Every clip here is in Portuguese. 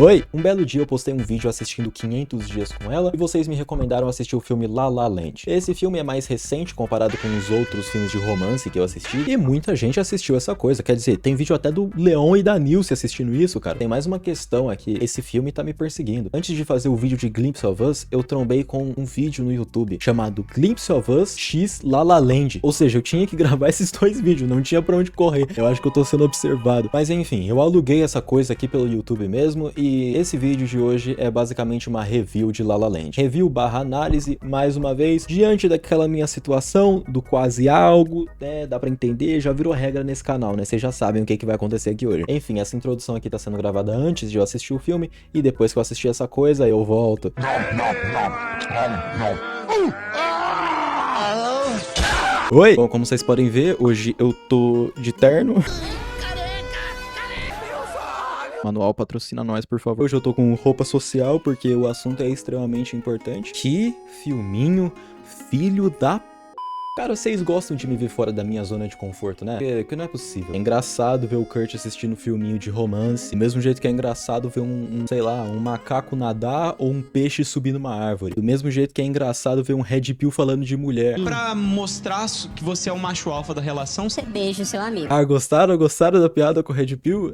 Oi! Um belo dia eu postei um vídeo assistindo 500 Dias com Ela e vocês me recomendaram assistir o filme La La Land. Esse filme é mais recente comparado com os outros filmes de romance que eu assisti e muita gente assistiu essa coisa. Quer dizer, tem vídeo até do Leon e da Nilce assistindo isso, cara. Tem mais uma questão aqui, esse filme tá me perseguindo. Antes de fazer o vídeo de Glimpse of Us, eu trombei com um vídeo no YouTube chamado Glimpse of Us x La La Land. Ou seja, eu tinha que gravar esses dois vídeos, não tinha pra onde correr. Eu acho que eu tô sendo observado. Mas enfim, eu aluguei essa coisa aqui pelo YouTube mesmo e esse vídeo de hoje é basicamente uma review de La La Land. Review barra análise, mais uma vez, diante daquela minha situação do quase algo, né, dá pra entender, já virou regra nesse canal, né, vocês já sabem o que vai acontecer aqui hoje. Enfim, essa introdução aqui tá sendo gravada antes de eu assistir o filme, e depois que eu assistir essa coisa, eu volto. Oi! Bom, como vocês podem ver, hoje eu tô de terno. Manual patrocina nós, por favor. Hoje eu tô com roupa social porque o assunto é extremamente importante. Que filminho, filho da... Cara, vocês gostam de me ver fora da minha zona de conforto, né? Porque não é possível. É engraçado ver o Kurt assistindo filminho de romance. Do mesmo jeito que é engraçado ver sei lá, um macaco nadar ou um peixe subir numa árvore. Do mesmo jeito que é engraçado ver um Red Pill falando de mulher. Pra mostrar que você é o macho alfa da relação, você beija o seu amigo. Ah, gostaram? Gostaram da piada com o Red Pill?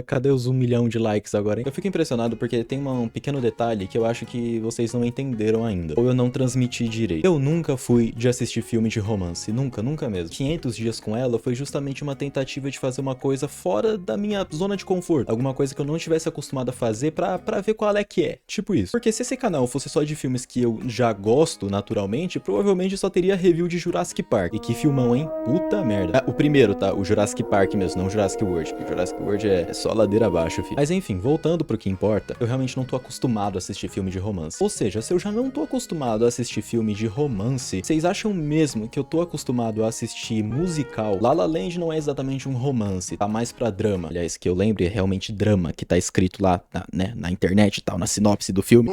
Cadê os 1 milhão de likes agora, hein? Eu fico impressionado porque tem um pequeno detalhe que eu acho que vocês não entenderam ainda. Ou eu não transmiti direito. Eu nunca fui de assistir filme de romance, nunca mesmo. 500 Dias com Ela foi justamente uma tentativa de fazer uma coisa fora da minha zona de conforto, alguma coisa que eu não tivesse acostumado a fazer pra ver qual é que é, tipo isso. Porque se esse canal fosse só de filmes que eu já gosto naturalmente, provavelmente só teria review de Jurassic Park. E que filmão, hein? Puta merda. O primeiro, tá? O Jurassic Park mesmo, não o Jurassic World, porque o Jurassic World é só ladeira abaixo, filho. Mas enfim, voltando pro que importa, eu realmente não tô acostumado a assistir filme de romance. Ou seja, se eu já não tô acostumado a assistir filme de romance, vocês acham mesmo que eu tô acostumado a assistir musical? La La Land não é exatamente um romance, tá mais pra drama. Aliás, que eu lembre, é realmente drama, que tá escrito lá, na internet e tal, na sinopse do filme.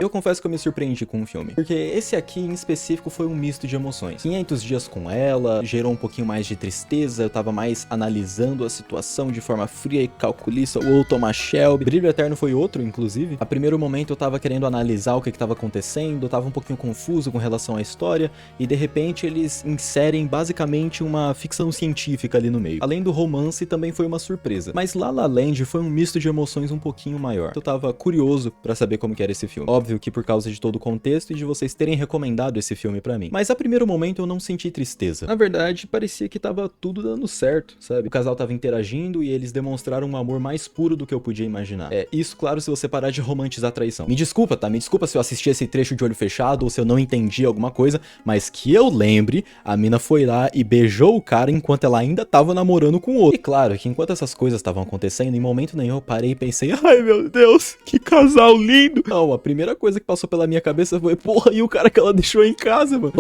Eu confesso que eu me surpreendi com o filme, porque esse aqui em específico foi um misto de emoções. 500 Dias com Ela gerou um pouquinho mais de tristeza, eu tava mais analisando a situação de forma fria e calculista, ou Thomas Shelby. Brilho Eterno foi outro, inclusive. A primeiro momento eu tava querendo analisar o que tava acontecendo, eu tava um pouquinho confuso com relação à história, e de repente eles inserem basicamente uma ficção científica ali no meio. Além do romance, também foi uma surpresa. Mas La La Land foi um misto de emoções um pouquinho maior. Eu tava curioso pra saber como que era esse filme. Óbvio que por causa de todo o contexto e de vocês terem recomendado esse filme pra mim. Mas a primeiro momento eu não senti tristeza. Na verdade, parecia que tava tudo dando certo, sabe? O casal tava interagindo e eles demonstraram um amor mais puro do que eu podia imaginar. Isso, claro, se você parar de romantizar a traição. Me desculpa, tá? Me desculpa se eu assisti esse trecho de olho fechado ou se eu não entendi alguma coisa, mas que eu lembre, a mina foi lá e beijou o cara enquanto ela ainda tava namorando com o outro. E claro que enquanto essas coisas estavam acontecendo, em momento nenhum eu parei e pensei, ai meu Deus, que casal lindo. Não, a primeira coisa que passou pela minha cabeça foi, porra, e o cara que ela deixou em casa, mano?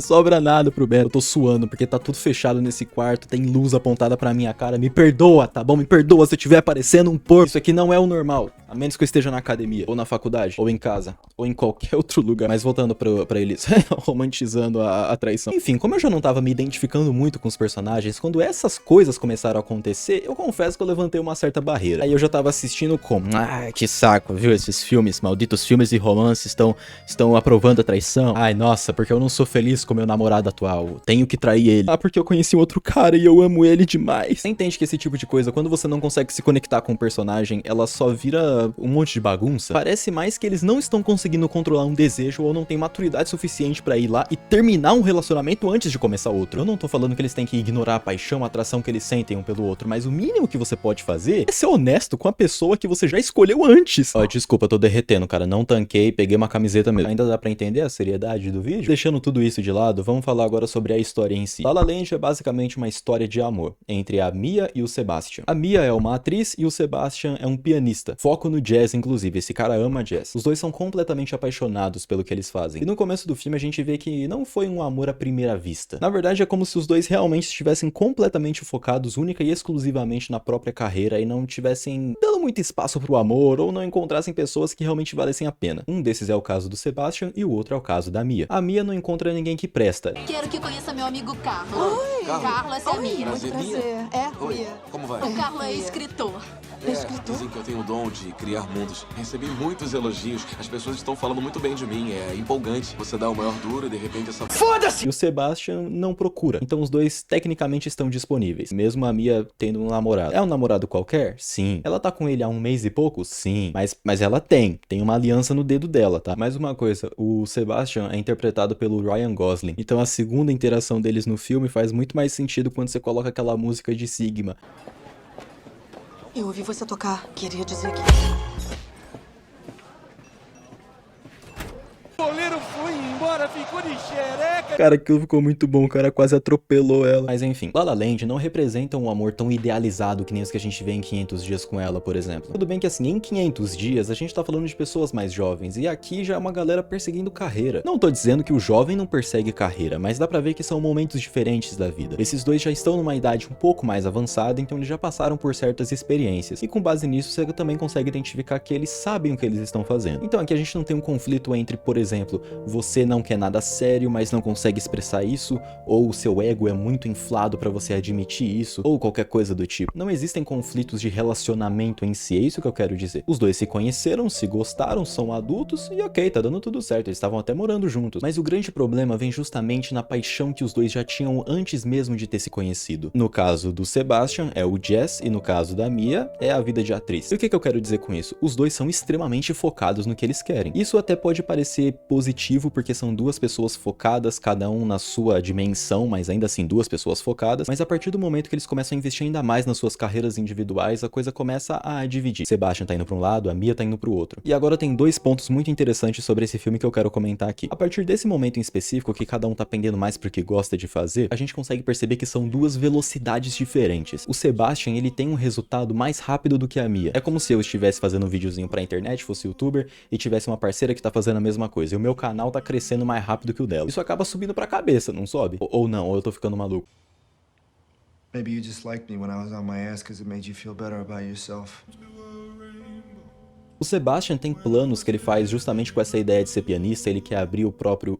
Sobra nada pro Beto. Eu tô suando porque tá tudo fechado nesse quarto, tem luz apontada pra minha cara. Me perdoa, tá bom? Me perdoa se eu estiver parecendo um porco. Isso aqui não é o normal, a menos que eu esteja na academia, ou na faculdade, ou em casa, ou em qualquer outro lugar. Mas voltando pra eles romantizando a traição. Enfim, como eu já não tava me identificando muito com os personagens, quando essas coisas começaram a acontecer, eu confesso que eu levantei uma certa barreira. Aí eu já tava assistindo como, que saco, viu? Esses filmes, malditos filmes de romance estão aprovando a traição. Ai, nossa, porque eu não sou feliz com meu namorado atual, tenho que trair ele. Ah, porque eu conheci um outro cara e eu amo ele demais. Você entende que esse tipo de coisa, quando você não consegue se conectar com o personagem, ela só vira um monte de bagunça? Parece mais que eles não estão conseguindo controlar um desejo ou não tem maturidade suficiente pra ir lá e terminar um relacionamento antes de começar outro. Eu não tô falando que eles têm que ignorar a paixão, a atração que eles sentem um pelo outro, mas o mínimo que você pode fazer é ser honesto com a pessoa que você já escolheu antes. Ó, desculpa, eu tô derretendo, cara, não tanquei, peguei uma camiseta mesmo. Ainda dá pra entender a seriedade do vídeo? Deixando tudo isso de lado, vamos falar agora sobre a história em si. La La Land é basicamente uma história de amor entre a Mia e o Sebastian. A Mia é uma atriz e o Sebastian é um pianista. Foco no jazz, inclusive, esse cara ama jazz. Os dois são completamente apaixonados pelo que eles fazem. E no começo do filme a gente vê que não foi um amor à primeira vista. Na verdade é como se os dois realmente estivessem completamente focados única e exclusivamente na própria carreira e não tivessem dando muito espaço pro amor ou não encontrassem pessoas que realmente valessem a pena. Um desses é o caso do Sebastian e o outro é o caso da Mia. A Mia não encontra ninguém que presta. Quero que conheça meu amigo Carlos. Oi! Carlos, essa é a Mia. Prazer. É, Oi, Mia. como vai? O Carlos é escritor. É escritor? Dizem que eu tenho o dom de criar mundos. Recebi muitos elogios. As pessoas estão falando muito bem de mim. É empolgante. Você dá o maior duro e de repente essa... E o Sebastian não procura. Então os dois tecnicamente estão disponíveis. Mesmo a Mia tendo um namorado. É um namorado qualquer? Sim. Ela tá com ele há um mês e pouco? Sim. Mas ela tem uma aliança no dedo dela, tá? Mais uma coisa, o Sebastian é interpretado pelo Ryan Gosling. Então a segunda interação deles no filme faz muito mais sentido quando você coloca aquela música de Sigma. Eu ouvi você tocar. Queria dizer que... O goleiro foi embora, ficou de xereca. Cara, aquilo ficou muito bom, o cara quase atropelou ela. Mas enfim, La La Land não representa um amor tão idealizado que nem os que a gente vê em 500 Dias com Ela, por exemplo. Tudo bem que assim, em 500 Dias a gente tá falando de pessoas mais jovens, e aqui já é uma galera perseguindo carreira. Não tô dizendo que o jovem não persegue carreira, mas dá pra ver que são momentos diferentes da vida. Esses dois já estão numa idade um pouco mais avançada, então eles já passaram por certas experiências. E com base nisso, você também consegue identificar que eles sabem o que eles estão fazendo. Então aqui a gente não tem um conflito entre, por exemplo, você não quer nada sério, mas não consegue expressar isso, ou o seu ego é muito inflado pra você admitir isso, ou qualquer coisa do tipo. Não existem conflitos de relacionamento em si, é isso que eu quero dizer. Os dois se conheceram, se gostaram, são adultos e ok, tá dando tudo certo, eles estavam até morando juntos. Mas o grande problema vem justamente na paixão que os dois já tinham antes mesmo de ter se conhecido. No caso do Sebastian, é o Jess, e no caso da Mia, é a vida de atriz. E o que eu quero dizer com isso? Os dois são extremamente focados no que eles querem. Isso até pode parecer positivo, porque são duas pessoas focadas, cada um na sua dimensão, mas ainda assim duas pessoas focadas. Mas a partir do momento que eles começam a investir ainda mais nas suas carreiras individuais, a coisa começa a dividir. Sebastian tá indo pra um lado, a Mia tá indo pro outro. E agora tem dois pontos muito interessantes sobre esse filme que eu quero comentar aqui. A partir desse momento em específico, que cada um tá pendendo mais pro que gosta de fazer, a gente consegue perceber que são duas velocidades diferentes. O Sebastian, ele tem um resultado mais rápido do que a Mia. É como se eu estivesse fazendo um videozinho pra internet, fosse youtuber, e tivesse uma parceira que tá fazendo a mesma coisa. E o meu canal tá crescendo mais rápido que o dela. Isso acaba subindo pra cabeça, não sobe? Ou não, ou eu tô ficando maluco. Maybe you just liked me when I was on my ass because it made you feel better about yourself. O Sebastian tem planos que ele faz justamente com essa ideia de ser pianista. Ele quer abrir o próprio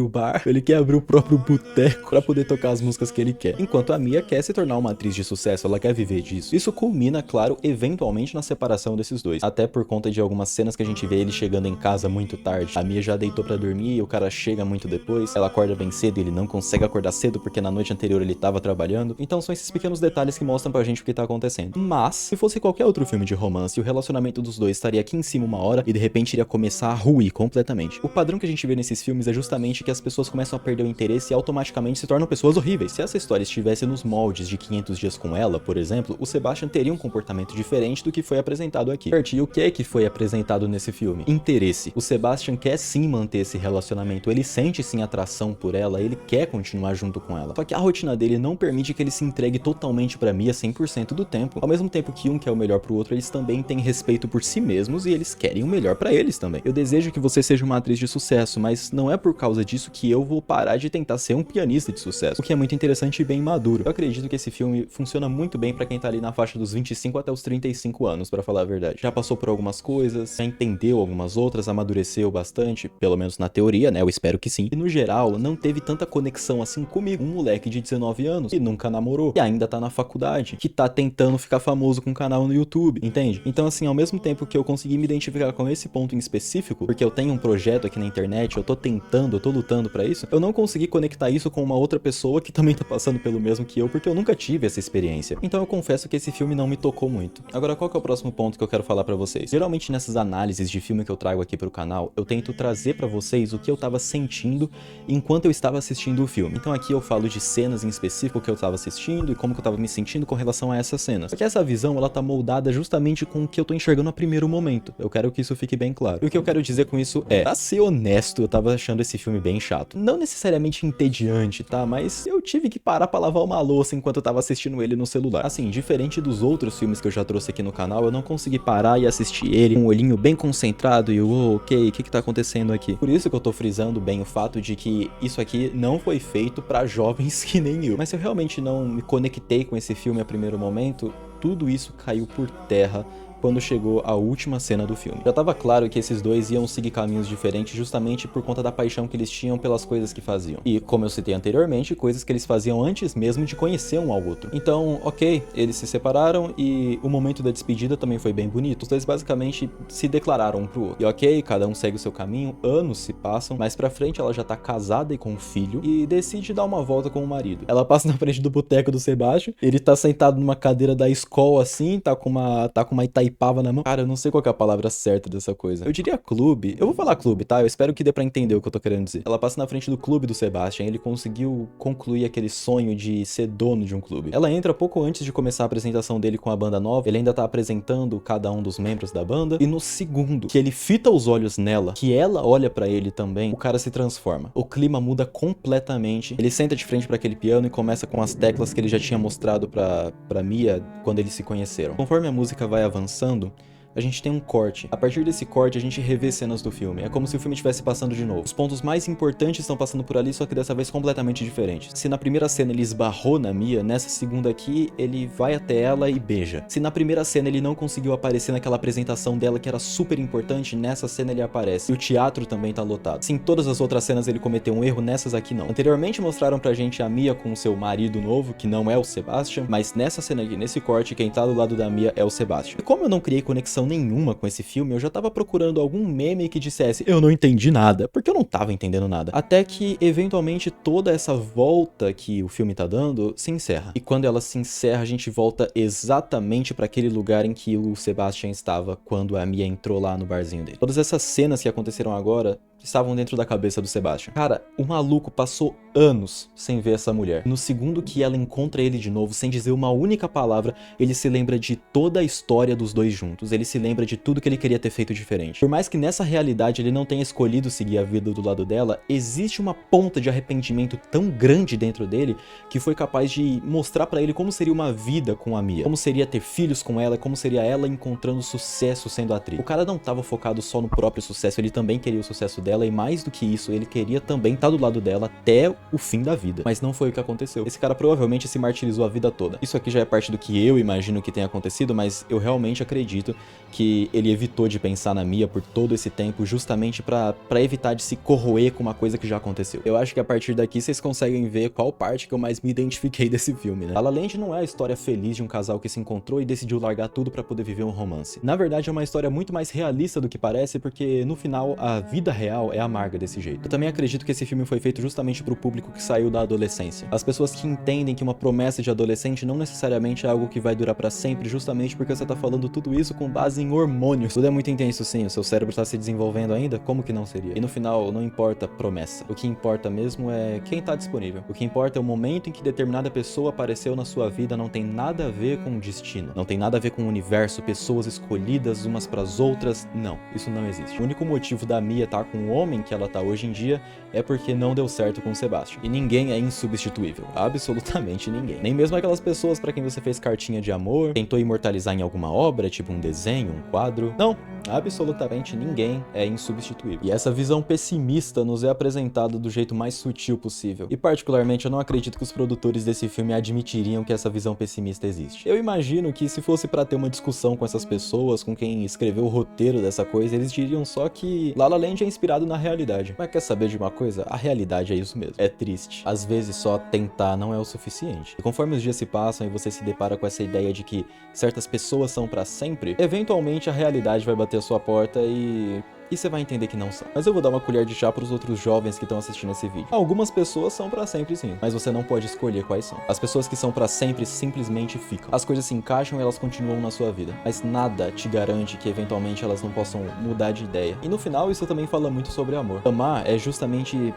bar, ele quer abrir o próprio boteco pra poder tocar as músicas que ele quer. Enquanto a Mia quer se tornar uma atriz de sucesso, ela quer viver disso. Isso culmina, claro, eventualmente na separação desses dois. Até por conta de algumas cenas que a gente vê ele chegando em casa muito tarde. A Mia já deitou pra dormir e o cara chega muito depois. Ela acorda bem cedo e ele não consegue acordar cedo porque na noite anterior ele tava trabalhando. Então são esses pequenos detalhes que mostram pra gente o que tá acontecendo. Mas, se fosse qualquer outro filme de romance, o relacionamento dos dois estaria aqui em cima uma hora e de repente iria começar a ruir completamente. O padrão que a gente vê nesses filmes é justamente que as pessoas começam a perder o interesse e automaticamente se tornam pessoas horríveis. Se essa história estivesse nos moldes de 500 Dias com Ela, por exemplo, o Sebastian teria um comportamento diferente do que foi apresentado aqui. E o que é que foi apresentado nesse filme? Interesse. O Sebastian quer sim manter esse relacionamento, ele sente sim atração por ela, ele quer continuar junto com ela. Só que a rotina dele não permite que ele se entregue totalmente pra Mia 100% do tempo. Ao mesmo tempo que um quer o melhor pro outro, eles também têm respeito por si mesmos e eles querem o melhor pra eles também. Eu desejo que você seja uma atriz de sucesso, mas não é por causa disso que eu vou parar de tentar ser um pianista de sucesso, o que é muito interessante e bem maduro. Eu acredito que esse filme funciona muito bem pra quem tá ali na faixa dos 25 até os 35 anos, pra falar a verdade. Já passou por algumas coisas, já entendeu algumas outras, amadureceu bastante, pelo menos na teoria, né? Eu espero que sim. E no geral, não teve tanta conexão assim comigo. Um moleque de 19 anos que nunca namorou, e ainda tá na faculdade, que tá tentando ficar famoso com um canal no YouTube, entende? Então assim, ao mesmo tempo que eu consegui me identificar com esse ponto em específico, porque eu tenho um projeto aqui na internet, eu tô tentando, eu tô lutando pra isso, eu não consegui conectar isso com uma outra pessoa que também tá passando pelo mesmo que eu, porque eu nunca tive essa experiência. Então eu confesso que esse filme não me tocou muito. Agora, qual que é o próximo ponto que eu quero falar pra vocês? Geralmente nessas análises de filme que eu trago aqui pro canal, eu tento trazer pra vocês o que eu tava sentindo enquanto eu estava assistindo o filme. Então aqui eu falo de cenas em específico que eu tava assistindo e como que eu tava me sentindo com relação a essas cenas. Porque essa visão, ela tá moldada justamente com o que eu tô enxergando a primeiro momento. Eu quero que isso fique bem claro. E o que eu quero dizer com isso é, pra ser honesto, eu tava achando esse filme bem chato. Não necessariamente entediante, tá? Mas eu tive que parar pra lavar uma louça enquanto eu tava assistindo ele no celular. Assim, diferente dos outros filmes que eu já trouxe aqui no canal, eu não consegui parar e assistir ele com um olhinho bem concentrado e ok, o que tá acontecendo aqui? Por isso que eu tô frisando bem o fato de que isso aqui não foi feito pra jovens que nem eu. Mas se eu realmente não me conectei com esse filme a primeiro momento, tudo isso caiu por terra quando chegou a última cena do filme. Já tava claro que esses dois iam seguir caminhos diferentes justamente por conta da paixão que eles tinham pelas coisas que faziam. E, como eu citei anteriormente, coisas que eles faziam antes mesmo de conhecer um ao outro. Então, ok, eles se separaram e o momento da despedida também foi bem bonito. Os dois basicamente se declararam um pro outro. E ok, cada um segue o seu caminho, anos se passam, mais pra frente ela já tá casada e com um filho e decide dar uma volta com o marido. Ela passa na frente do boteco do Sebastian, ele tá sentado numa cadeira da escola assim, tá com uma Itaipava na mão. Cara, eu não sei qual que é a palavra certa dessa coisa. Eu diria clube. Eu vou falar clube, tá? Eu espero que dê pra entender o que eu tô querendo dizer. Ela passa na frente do clube do Sebastian, ele conseguiu concluir aquele sonho de ser dono de um clube. Ela entra pouco antes de começar a apresentação dele com a banda nova, ele ainda tá apresentando cada um dos membros da banda, e no segundo que ele fita os olhos nela, que ela olha pra ele também, o cara se transforma. O clima muda completamente. Ele senta de frente pra aquele piano e começa com as teclas que ele já tinha mostrado pra Mia quando eles se conheceram. Conforme a música vai avançando, a gente tem um corte. A partir desse corte, a gente revê cenas do filme. É como se o filme estivesse passando de novo. Os pontos mais importantes estão passando por ali, só que dessa vez completamente diferentes. Se na primeira cena ele esbarrou na Mia, nessa segunda aqui, ele vai até ela e beija. Se na primeira cena ele não conseguiu aparecer naquela apresentação dela que era super importante, nessa cena ele aparece. E o teatro também tá lotado. Se em todas as outras cenas ele cometeu um erro, nessas aqui não. Anteriormente mostraram pra gente a Mia com o seu marido novo, que não é o Sebastian, mas nessa cena aqui, nesse corte, quem tá do lado da Mia é o Sebastian. E como eu não criei conexão nenhuma com esse filme, eu já tava procurando algum meme que dissesse eu não entendi nada, porque eu não tava entendendo nada. Até que, eventualmente, toda essa volta que o filme tá dando se encerra. E quando ela se encerra, a gente volta exatamente pra aquele lugar em que o Sebastian estava quando a Mia entrou lá no barzinho dele. Todas essas cenas que aconteceram agora estavam dentro da cabeça do Sebastian. Cara, o maluco passou anos sem ver essa mulher. No segundo que ela encontra ele de novo, sem dizer uma única palavra, ele se lembra de toda a história dos dois juntos. Ele se lembra de tudo que ele queria ter feito diferente. Por mais que nessa realidade ele não tenha escolhido seguir a vida do lado dela, existe uma ponta de arrependimento tão grande dentro dele que foi capaz de mostrar pra ele como seria uma vida com a Mia. Como seria ter filhos com ela, como seria ela encontrando sucesso sendo atriz. O cara não tava focado só no próprio sucesso, ele também queria o sucesso dela e mais do que isso, ele queria também estar do lado dela até o fim da vida. Mas não foi o que aconteceu. Esse cara provavelmente se martirizou a vida toda. Isso aqui já é parte do que eu imagino que tenha acontecido, mas eu realmente acredito que ele evitou de pensar na Mia por todo esse tempo justamente pra evitar de se corroer com uma coisa que já aconteceu. Eu acho que a partir daqui vocês conseguem ver qual parte que eu mais me identifiquei desse filme, né? La La Land não é a história feliz de um casal que se encontrou e decidiu largar tudo pra poder viver um romance. Na verdade é uma história muito mais realista do que parece, porque no final a vida real é amarga desse jeito. Eu também acredito que esse filme foi feito justamente pro público que saiu da adolescência. As pessoas que entendem que uma promessa de adolescente não necessariamente é algo que vai durar pra sempre, justamente porque você tá falando tudo isso com base em hormônios. Tudo é muito intenso sim, o seu cérebro tá se desenvolvendo ainda, como que não seria? E no final, não importa a promessa. O que importa mesmo é quem tá disponível. O que importa é o momento em que determinada pessoa apareceu na sua vida, não tem nada a ver com o destino. Não tem nada a ver com o universo, pessoas escolhidas umas pras outras. Não, isso não existe. O único motivo da Mia estar com o homem que ela tá hoje em dia é porque não deu certo com o Sebastian. E ninguém é insubstituível. Absolutamente ninguém. Nem mesmo aquelas pessoas pra quem você fez cartinha de amor, tentou imortalizar em alguma obra, tipo um desenho, um quadro. Não, absolutamente ninguém é insubstituível. E essa visão pessimista nos é apresentada do jeito mais sutil possível. E particularmente eu não acredito que os produtores desse filme admitiriam que essa visão pessimista existe. Eu imagino que se fosse pra ter uma discussão com essas pessoas, com quem escreveu o roteiro dessa coisa, eles diriam só que La La Land é inspirado na realidade. Mas quer saber de uma coisa? A realidade é isso mesmo. É triste. Às vezes só tentar não é o suficiente. E conforme os dias se passam e você se depara com essa ideia de que certas pessoas são pra sempre, eventualmente a realidade vai bater a sua porta e você vai entender que não são. Mas eu vou dar uma colher de chá pros outros jovens que estão assistindo esse vídeo. Algumas pessoas são pra sempre sim, mas você não pode escolher quais são. As pessoas que são pra sempre simplesmente ficam. As coisas se encaixam e elas continuam na sua vida, mas nada te garante que eventualmente elas não possam mudar de ideia. E no final isso também fala muito sobre amor. Amar é justamente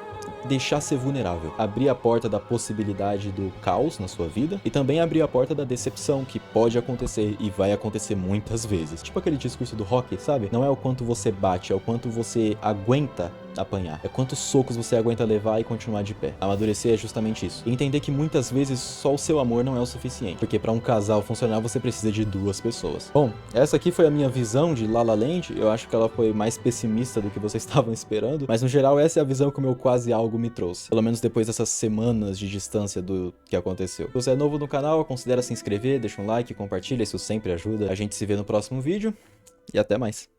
deixar ser vulnerável, abrir a porta da possibilidade do caos na sua vida e também abrir a porta da decepção, que pode acontecer e vai acontecer muitas vezes. Tipo aquele discurso do Rock, sabe? Não é o quanto você bate, é o quanto você aguenta apanhar. É quantos socos você aguenta levar e continuar de pé. Amadurecer é justamente isso. E entender que muitas vezes só o seu amor não é o suficiente. Porque pra um casal funcionar, você precisa de 2 pessoas. Bom, essa aqui foi a minha visão de La La Land. Eu acho que ela foi mais pessimista do que vocês estavam esperando. Mas no geral, essa é a visão que o meu quase algo me trouxe. Pelo menos depois dessas semanas de distância do que aconteceu. Se você é novo no canal, considere se inscrever, deixa um like, compartilha, isso sempre ajuda. A gente se vê no próximo vídeo e até mais.